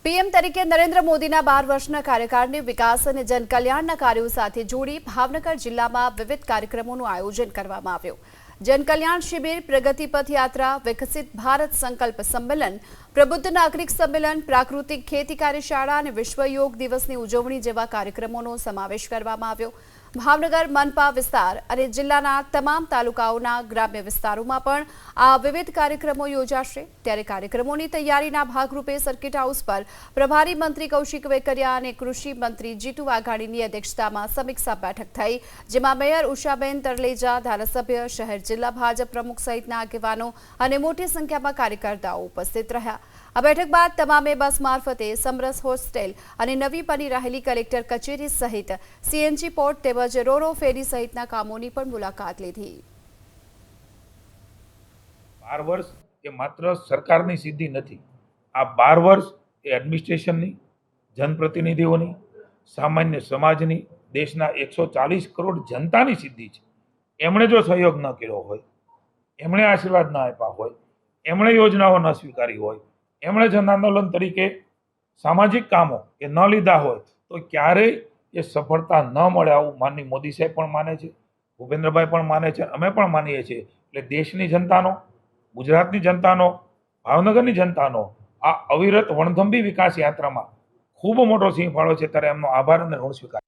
PM તરીકે નરેન્દ્ર મોદીના 12 વર્ષના કાર્યકાળને વિકાસ અને જનકલ્યાણના કાર્યો સાથે જોડી ભાવનગર જિલ્લામાં વિવિધ કાર્યક્રમોનું આયોજન કરવામાં આવ્યું। જનકલ્યાણ શિબિર, પ્રગતિ પથ યાત્રા, વિકસિત ભારત સંકલ્પ સંમેલન, પ્રબુદ્ધ નાગરિક સંમેલન, પ્રાકૃતિક ખેતી કાર્યશાળા અને વિશ્વ યોગ દિવસની ઉજવણી જેવા કાર્યક્રમોનો સમાવેશ કરવામાં આવ્યો। ભાવનગર મનપા વિસ્તાર અને જિલ્લાના તમામ તાલુકાઓના ગ્રામ્ય વિસ્તારોમાં પણ આ વિવિધ કાર્યક્રમો યોજાશે। ત્યારે કાર્યક્રમોની તૈયારીના ભાગરૂપે સર્કિટ હાઉસ પર પ્રભારી મંત્રી કૌશિક વેકરિયા અને કૃષિ મંત્રી જીતુ વાઘાણીની અધ્યક્ષતામાં સમીક્ષા બેઠક થઈ, જેમાં મેયર ઉષાબેન તરલેજા, ધારાસભ્ય, શહેર જિલ્લા ભાજપ પ્રમુખ સહિતના આગેવાનો અને મોટી સંખ્યામાં કાર્યકર્તાઓ ઉપસ્થિત રહ્યા। આ બેઠક બાદ તમામે બસ મારફતે સમરસ હોસ્ટેલ અને નવી બની રહેલી કલેક્ટર કચેરી સહિત સીએનજી પોર્ટ તેમજ રોરો ફેરી સહિતના કામોની પણ મુલાકાત લીધી। 12 વર્ષ એ માત્ર સરકારની સિદ્ધિ નથી, આ 12 વર્ષ એ એડમિનિસ્ટ્રેશનની, જનપ્રતિનિધિઓની, સામાન્ય સમાજની, દેશના 140 કરોડ જનતાની સિદ્ધિ છે। એમણે જો સહયોગ ન કર્યો હોય, એમણે આશીર્વાદ ન આપ્યા હોય, એમણે યોજનાઓ ન સ્વીકારી હોય, એમણે જન આંદોલન તરીકે સામાજિક કામો એ ન લીધા હોય તો ક્યારેય એ સફળતા ન મળે, આવું માનનીય મોદી સાહેબ પણ માને છે, ભૂપેન્દ્રભાઈ પણ માને છે, અમે પણ માનીએ છીએ। એટલે દેશની જનતાનો, ગુજરાતની જનતાનો, ભાવનગરની જનતાનો આ અવિરત વણથંભી વિકાસ યાત્રામાં ખૂબ મોટો સિંહ ફાળો છે, ત્યારે એમનો આભાર અને ઋણ સ્વીકાર।